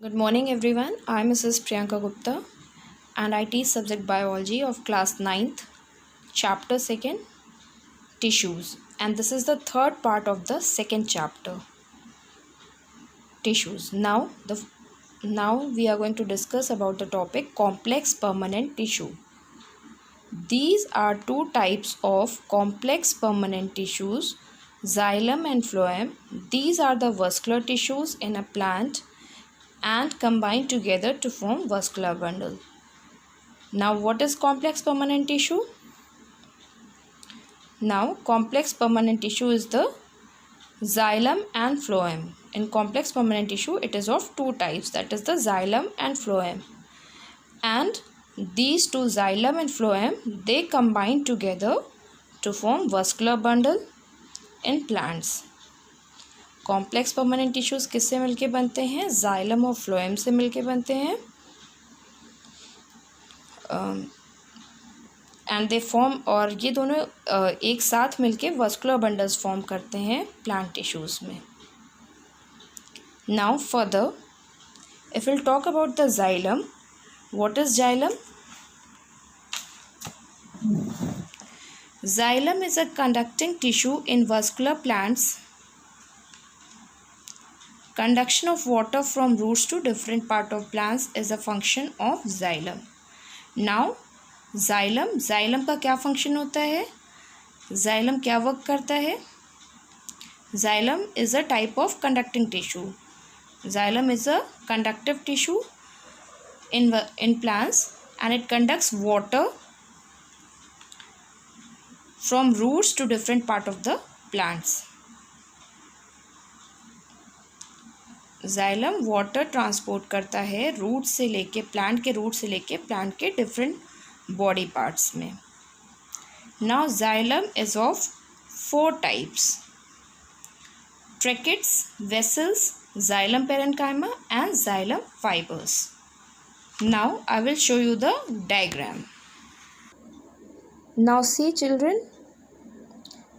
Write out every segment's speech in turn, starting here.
Good morning everyone. I am Mrs. Priyanka Gupta and I teach subject biology of class 9th, chapter 2nd, tissues, and this is the third part of the second chapter, tissues. Now we are going to discuss about the topic complex permanent tissue. These are two types of complex permanent tissues, xylem and phloem. These are the vascular tissues in a plant and combine together to form vascular bundle. Now what is complex permanent tissue? Now complex permanent tissue is the xylem and phloem. In complex permanent tissue it is of two types, that is the xylem and phloem. And these two, xylem and phloem, they combine together to form vascular bundle in plants. Complex permanent tissues किससे मिलके बनते हैं? Xylem और phloem से मिलके बनते हैं and they form, और ये दोनों एक साथ मिलके वस्कुलर बंडल्स फॉर्म करते हैं प्लांट टिश्यूज़ में. Now further if will talk about the xylem. What is xylem? Xylem is a conducting tissue in vascular plants. Conduction of water from roots to different part of plants is a function of xylem. Now, xylem का क्या function होता है? Xylem क्या work करता है? Xylem is a type of conducting tissue. Xylem is a conductive tissue in plants and it conducts water from roots to different part of the plants. Xylem water transport करता है root से लेके, plant के root से लेके plant के different body parts में. Now xylem is of four types: tracheids, vessels, xylem parenchyma and xylem fibers. Now I will show you the diagram. Now see children,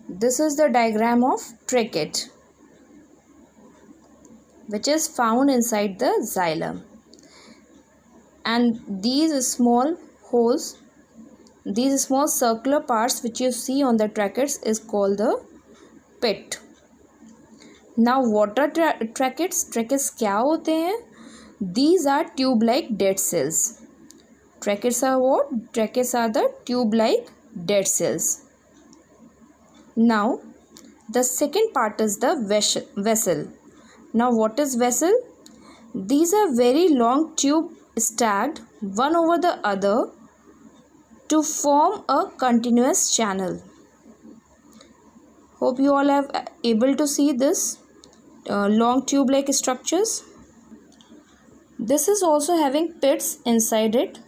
this is the diagram of trachea which is found inside the xylem, and these small holes, these small circular parts which you see on the tracheids is called the pit. Now water tracheids क्या होते हैं? These are tube like dead cells. Tracheids are what? Tracheids are the tube like dead cells. Now the second part is the vessel. Now what is vessel? These are very long tube stacked one over the other to form a continuous channel. Hope you all are able to see this long tube like structures. This is also having pits inside it.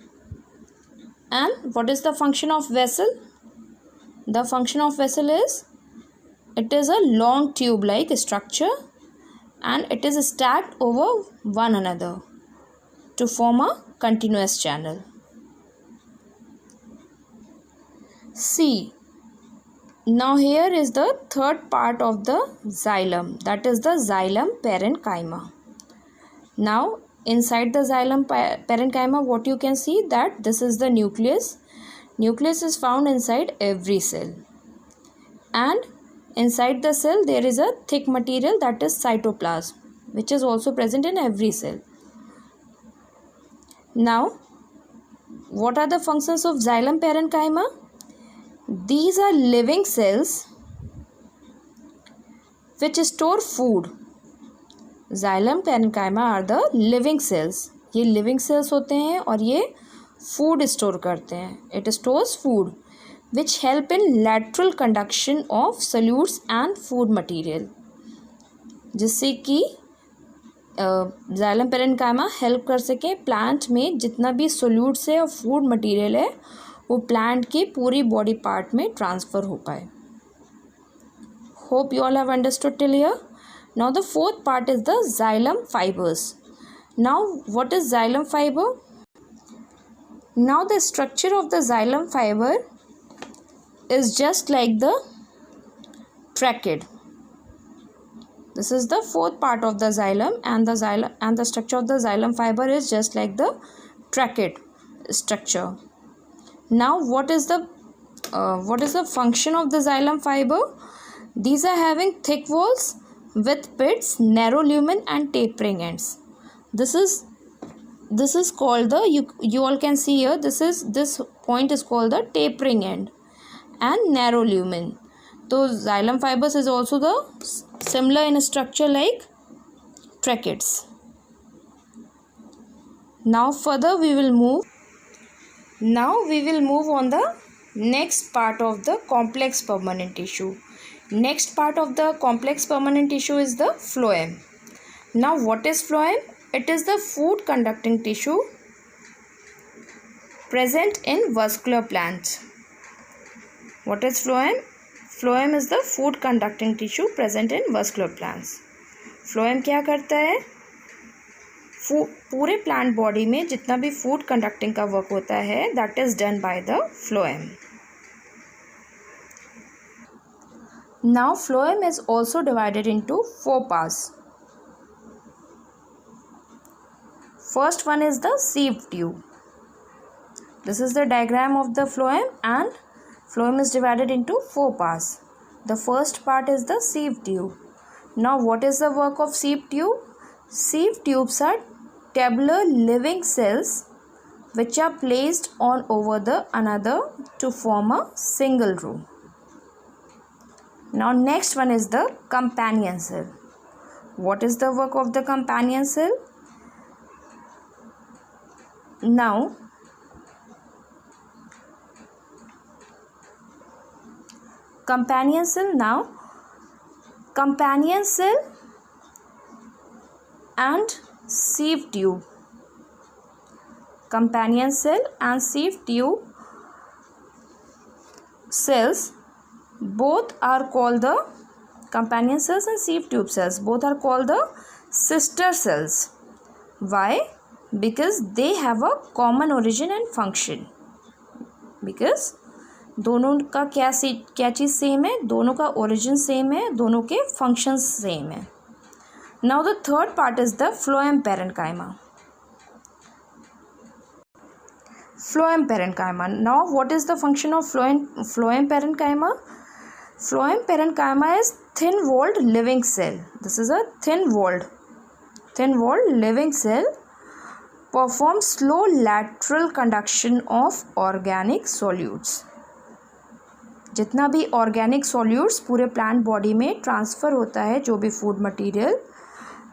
And what is the function of vessel? The function of vessel is, it is a long tube like structure and it is stacked over one another to form a continuous channel. See, now here is the third part of the xylem, that is the xylem parenchyma. Now inside the xylem parenchyma, what you can see, that this is the nucleus. Nucleus is found inside every cell, and inside the cell there is a thick material, that is cytoplasm, which is also present in every cell. Now what are the functions of xylem parenchyma? These are living cells which store food. Xylem parenchyma are the living cells. ये living cells होते हैं और ये food store करते हैं. It stores food which help in lateral conduction of solutes and food material, जिससे कि xylem parenchyma help कर सके प्लांट में जितना भी सोल्यूट्स है और फूड मटेरियल है वो प्लांट के पूरी बॉडी पार्ट में ट्रांसफ़र हो पाए. Hope you all have understood till here. Now the fourth part is the xylem fibers. Now what is xylem fiber? Now the structure of the xylem fiber is just like the tracheid. This is the fourth part of the xylem, and the structure of the xylem fiber is just like the trachete structure. Now what is the function of the xylem fiber? These are having thick walls with pits, narrow lumen and tapering ends. This is called the, you all can see here, this point is called the tapering end and narrow lumen. So xylem fibers is also the similar in structure like tracheids. Now further we will move on the next part of the complex permanent tissue. Next part of the complex permanent tissue is the phloem. Now what is phloem? It is the food conducting tissue present in vascular plants. What is phloem? Phloem is the food conducting tissue present in vascular plants. phloem क्या करता है? पूरे plant body में जितना भी food conducting का work होता है, that is done by the phloem. Now phloem is also divided into 4 parts. First one is the sieve tube. This is the diagram of the phloem, and phloem is divided into 4 parts. The first part is the sieve tube. Now what is the work of sieve tube? Sieve tubes are tabular living cells which are placed on over the another to form a single row. Now next one is the companion cell. What is the work of the companion cell? Now companion cell and sieve tube. Companion cell and sieve tube cells both are called the companion cells and sieve tube cells both are called the sister cells. Why? Because they have a common origin and function. Because दोनों का क्या चीज़ same है? दोनों का origin same है, दोनों के functions same है. Now the third part is the phloem parenchyma. Phloem parenchyma. Now what is the function of phloem parenchyma? Phloem parenchyma is thin-walled living cell. This is a thin-walled living cell. Performs slow lateral conduction of organic solutes. जितना भी organic solutes पूरे plant body में transfer होता है, जो भी food material,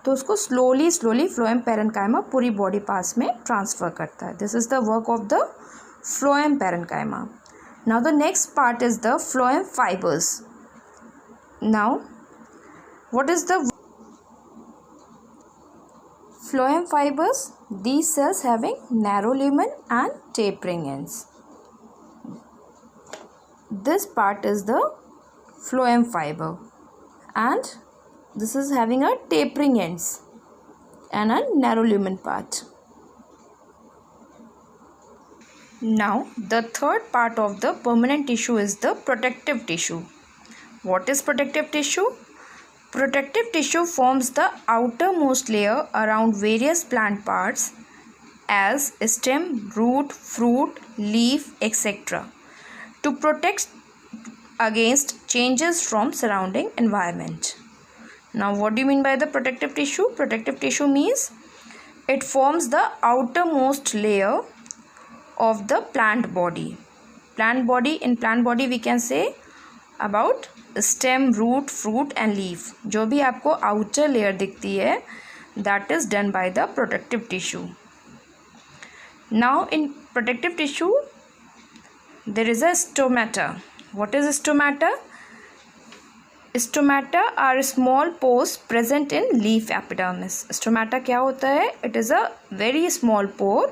तो उसको स्लोली फ्लोएम पेरेन्काइमा पूरी बॉडी पार्ट्स में ट्रांसफ़र करता है. This is the work of the phloem parenchyma. Now the next part is the phloem fibres. Now what is the phloem fibres? These cells having narrow lumen and tapering ends. This part is the phloem fiber, and this is having a tapering ends and a narrow lumen part. Now the third part of the permanent tissue is the protective tissue. What is protective tissue? Protective tissue forms the outermost layer around various plant parts as stem, root, fruit, leaf, etc. to protect against changes from surrounding environment. Now what do you mean by the protective tissue? Protective tissue means it forms the outermost layer of the plant body. In plant body we can say about stem, root, fruit and leaf. जो भी आपको outer layer दिखती है, that is done by the protective tissue. Now in protective tissue there is a stomata. What is stomata? Stomata are small pores present in leaf epidermis. Stomata क्या होता है? It is a very small pore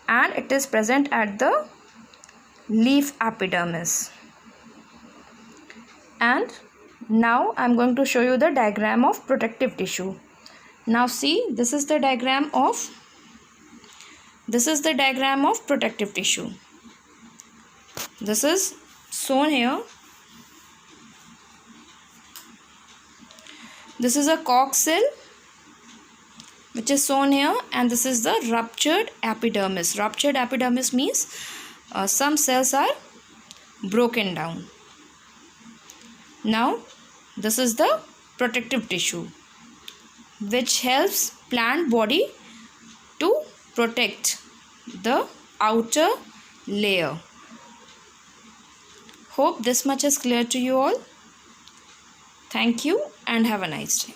and it is present at the leaf epidermis. And now I am going to show you the diagram of protective tissue. Now see, this is the diagram of protective tissue. This is shown here. This is a coxil which is shown here, and this is the ruptured epidermis. Ruptured epidermis means some cells are broken down. Now this is the protective tissue which helps plant body to protect the outer layer. Hope this much is clear to you all. Thank you and have a nice day.